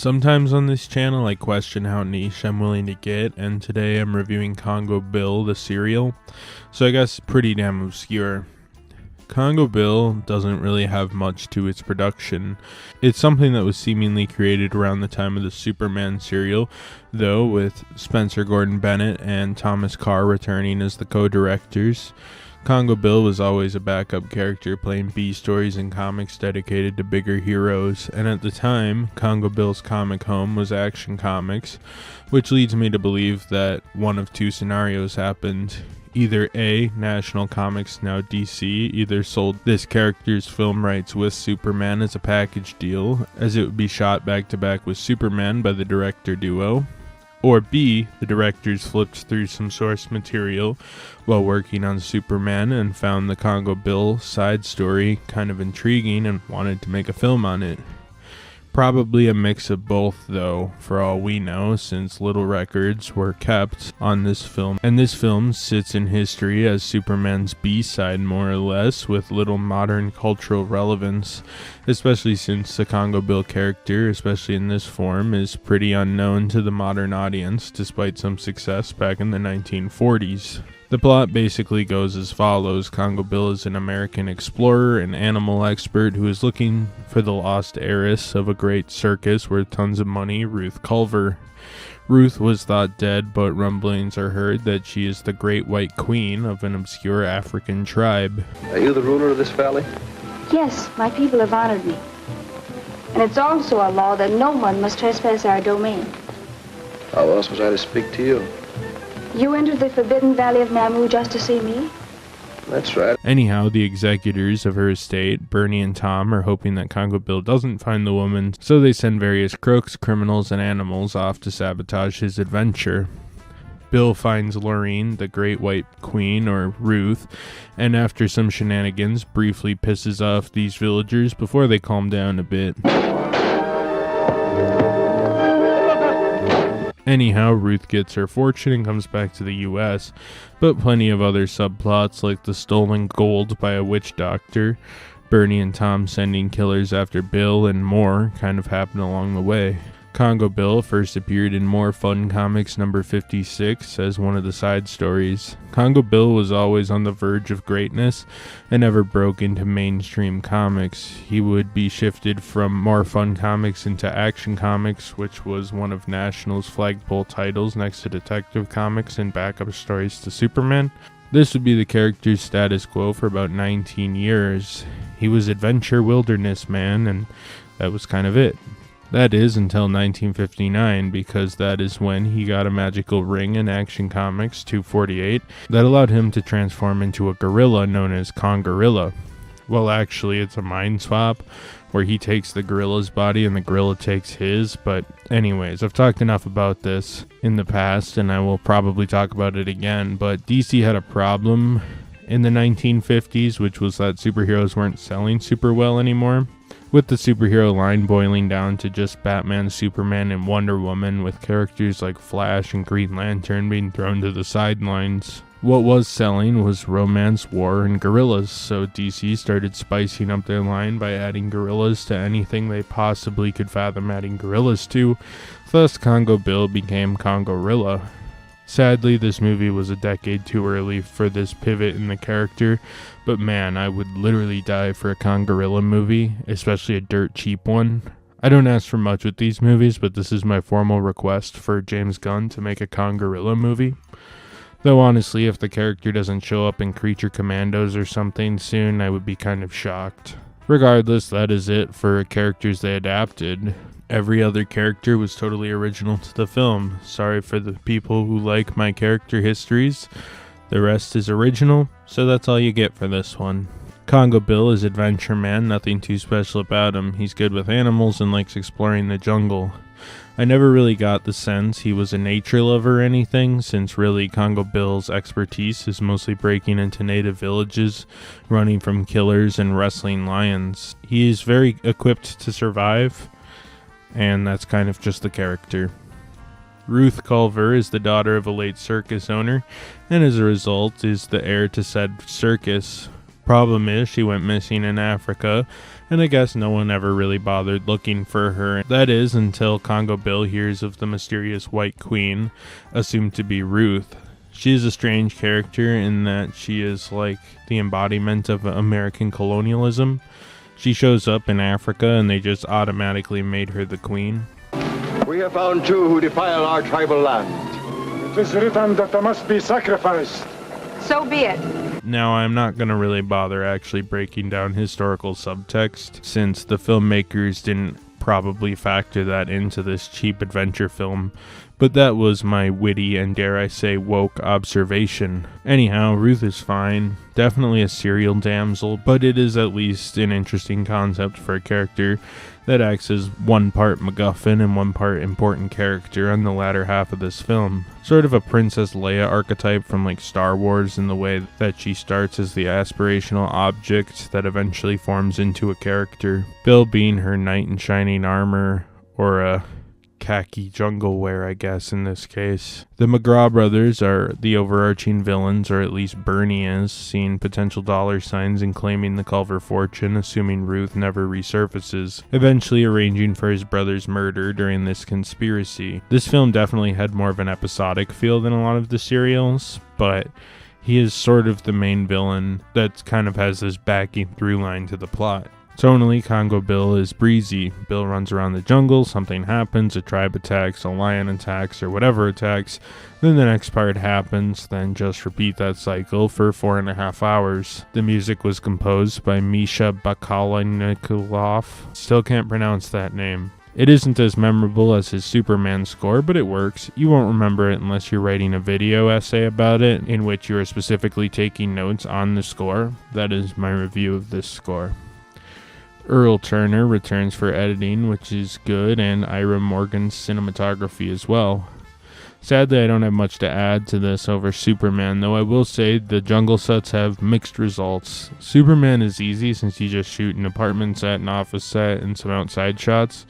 Sometimes on this channel I question how niche I'm willing to get, and today I'm reviewing Congo Bill, the cereal, so I guess pretty damn obscure. Congo Bill doesn't really have much to its production. It's something that was seemingly created around the time of the Superman serial, though, with Spencer Gordon Bennett and Thomas Carr returning as the co-directors. Congo Bill was always a backup character playing B stories in comics dedicated to bigger heroes, and at the time, Congo Bill's comic home was Action Comics, which leads me to believe that one of two scenarios happened. Either A, National Comics, now DC, either sold this character's film rights with Superman as a package deal, as it would be shot back-to-back with Superman by the director duo, or B, the directors flipped through some source material while working on Superman and found the Congo Bill side story kind of intriguing and wanted to make a film on it. Probably a mix of both, though, for all we know, since little records were kept on this film, and this film sits in history as Superman's B-side more or less, with little modern cultural relevance, especially since the Congo Bill character, especially in this form, is pretty unknown to the modern audience, despite some success back in the 1940s. The plot basically goes as follows. Congo Bill is an American explorer and animal expert who is looking for the lost heiress of a great circus worth tons of money, Ruth Culver. Ruth was thought dead, but rumblings are heard that she is the great white queen of an obscure African tribe. Are you the ruler of this valley? Yes, my people have honored me. And it's also a law that no one must trespass our domain. How else was I to speak to you? You entered the forbidden valley of Namu just to see me? That's right. Anyhow, the executors of her estate, Bernie and Tom, are hoping that Congo Bill doesn't find the woman, so they send various crooks, criminals, and animals off to sabotage his adventure. Bill finds Lorraine, the Great White Queen, or Ruth, and after some shenanigans, briefly pisses off these villagers before they calm down a bit. Anyhow, Ruth gets her fortune and comes back to the US, but plenty of other subplots like the stolen gold by a witch doctor, Bernie and Tom sending killers after Bill, and more kind of happen along the way. Congo Bill first appeared in More Fun Comics number 56 as one of the side stories. Congo Bill was always on the verge of greatness and never broke into mainstream comics. He would be shifted from More Fun Comics into Action Comics, which was one of National's flagpole titles next to Detective Comics and backup stories to Superman. This would be the character's status quo for about 19 years. He was Adventure Wilderness Man, and that was kind of it. That is until 1959, because that is when he got a magical ring in Action Comics 248 that allowed him to transform into a gorilla known as Kongorilla. Well, actually, it's a mind swap where he takes the gorilla's body and the gorilla takes his, but anyways, I've talked enough about this in the past and I will probably talk about it again, but DC had a problem in the 1950s, which was that superheroes weren't selling super well anymore, with the superhero line boiling down to just Batman, Superman, and Wonder Woman, with characters like Flash and Green Lantern being thrown to the sidelines. What was selling was romance, war, and gorillas, so DC started spicing up their line by adding gorillas to anything they possibly could fathom adding gorillas to, thus Congo Bill became Kongorilla. Sadly, this movie was a decade too early for this pivot in the character, but man, I would literally die for a Kongorilla movie, especially a dirt cheap one. I don't ask for much with these movies, but this is my formal request for James Gunn to make a Kongorilla movie. Though honestly, if the character doesn't show up in Creature Commandos or something soon, I would be kind of shocked. Regardless, that is it for characters they adapted. Every other character was totally original to the film. Sorry for the people who like my character histories. The rest is original, so that's all you get for this one. Congo Bill is Adventure Man, nothing too special about him. He's good with animals and likes exploring the jungle. I never really got the sense he was a nature lover or anything, since really Congo Bill's expertise is mostly breaking into native villages, running from killers, and wrestling lions. He is very equipped to survive, and that's kind of just the character. Ruth Culver is the daughter of a late circus owner, and as a result is the heir to said circus. Problem is, she went missing in Africa, and I guess no one ever really bothered looking for her. That is, until Congo Bill hears of the mysterious White Queen, assumed to be Ruth. She is a strange character in that she is like the embodiment of American colonialism. She shows up in Africa and they just automatically made her the queen. We have found two who defile our tribal land. It is written that they must be sacrificed. So be it. Now, I'm not going to really bother actually breaking down historical subtext, since the filmmakers didn't probably factor that into this cheap adventure film, but that was my witty and, dare I say, woke observation. Anyhow, Ruth is fine, definitely a serial damsel, but it is at least an interesting concept for a character that acts as one part MacGuffin and one part important character on the latter half of this film. Sort of a Princess Leia archetype from like Star Wars in the way that she starts as the aspirational object that eventually forms into a character. Bill being her knight in shining armor, or a khaki jungle wear, I guess, in this case. The McGraw brothers are the overarching villains, or at least Bernie is, seeing potential dollar signs and claiming the Culver fortune, assuming Ruth never resurfaces, eventually arranging for his brother's murder during this conspiracy. This film definitely had more of an episodic feel than a lot of the serials, but he is sort of the main villain that kind of has this backing through line to the plot. Tonally, Congo Bill is breezy. Bill runs around the jungle, something happens, a tribe attacks, a lion attacks, or whatever attacks, then the next part happens, then just repeat that cycle for 4.5 hours. The music was composed by Misha Bakalinikolov. Still can't pronounce that name. It isn't as memorable as his Superman score, but it works. You won't remember it unless you're writing a video essay about it, in which you are specifically taking notes on the score. That is my review of this score. Earl Turner returns for editing, which is good, and Ira Morgan's cinematography as well. Sadly, I don't have much to add to this over Superman, though I will say the jungle sets have mixed results. Superman is easy since you just shoot an apartment set, an office set, and some outside shots,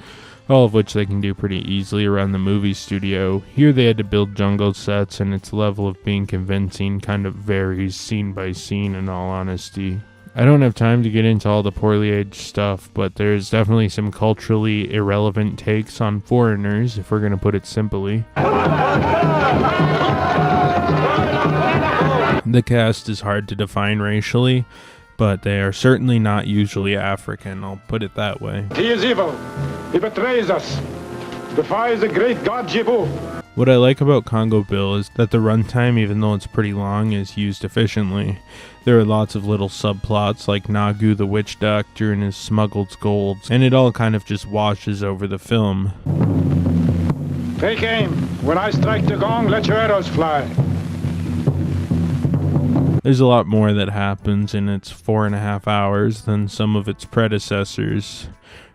all of which they can do pretty easily around the movie studio. Here they had to build jungle sets, and its level of being convincing kind of varies scene by scene, in all honesty. I don't have time to get into all the poorly aged stuff, but there's definitely some culturally irrelevant takes on foreigners, if we're going to put it simply. The cast is hard to define racially, but they are certainly not usually African, I'll put it that way. He is evil. He betrays us. Defies the great god Jibu. What I like about Congo Bill is that the runtime, even though it's pretty long, is used efficiently. There are lots of little subplots like Nagu the witch doctor and his smuggled golds, and it all kind of just washes over the film. Take aim. When I strike the gong, let your arrows fly. There's a lot more that happens in its 4.5 hours than some of its predecessors.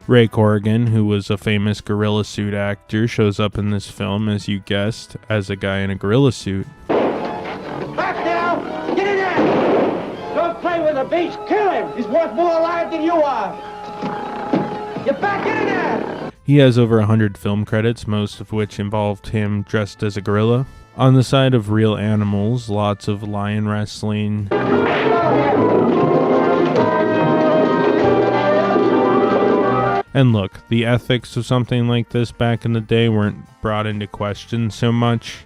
Ray Corrigan, who was a famous gorilla suit actor, shows up in this film, as you guessed, as a guy in a gorilla suit. Back now! Get in there! Don't play with the beast! Kill him! He's worth more alive than you are! Get back in there! He has over 100 film credits, most of which involved him dressed as a gorilla. On the side of real animals, lots of lion wrestling. And look, the ethics of something like this back in the day weren't brought into question so much.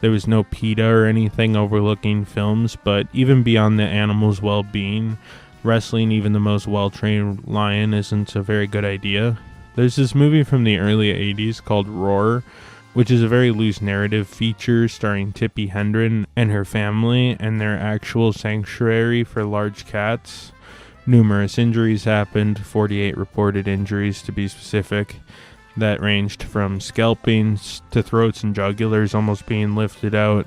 There was no PETA or anything overlooking films, but even beyond the animal's well-being, wrestling even the most well-trained lion isn't a very good idea. There's this movie from the early 80s called Roar, which is a very loose narrative feature starring Tippi Hedren and her family and their actual sanctuary for large cats. Numerous injuries happened, 48 reported injuries to be specific, that ranged from scalping to throats and jugulars almost being lifted out.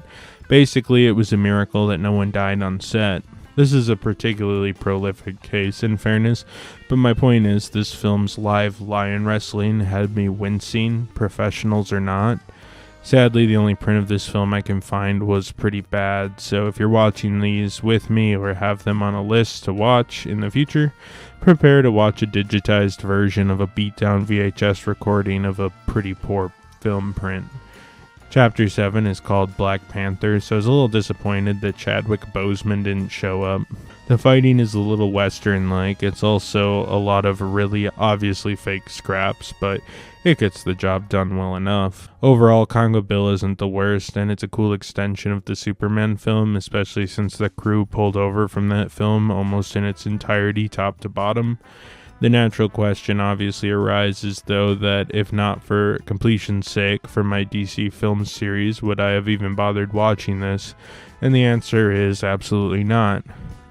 Basically, it was a miracle that no one died on set. This is a particularly prolific case, in fairness, but my point is this film's live lion wrestling had me wincing, professionals or not. Sadly, the only print of this film I can find was pretty bad, so if you're watching these with me or have them on a list to watch in the future, prepare to watch a digitized version of a beat-down VHS recording of a pretty poor film print. Chapter 7 is called Black Panther, so I was a little disappointed that Chadwick Boseman didn't show up. The fighting is a little Western-like. It's also a lot of really obviously fake scraps, but it gets the job done well enough. Overall, Congo Bill isn't the worst, and it's a cool extension of the Superman film, especially since the crew pulled over from that film almost in its entirety, top to bottom. The natural question obviously arises, though, that if not for completion's sake for my DC film series, would I have even bothered watching this? And the answer is absolutely not.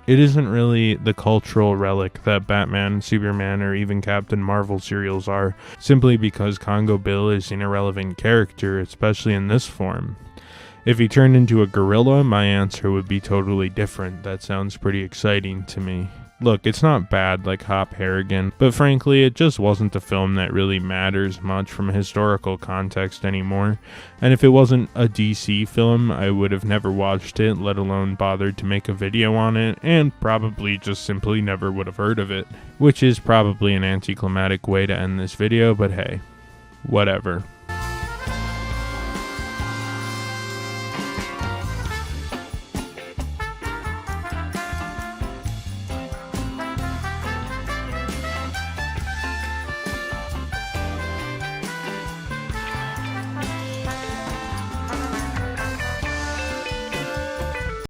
It isn't really the cultural relic that Batman, Superman, or even Captain Marvel serials are, simply because Congo Bill is an irrelevant character, especially in this form. If he turned into a gorilla, my answer would be totally different. That sounds pretty exciting to me. Look, it's not bad like Hop Harrigan, but frankly, it just wasn't a film that really matters much from a historical context anymore. And if it wasn't a DC film, I would have never watched it, let alone bothered to make a video on it, and probably just simply never would have heard of it. Which is probably an anticlimactic way to end this video, but hey, whatever.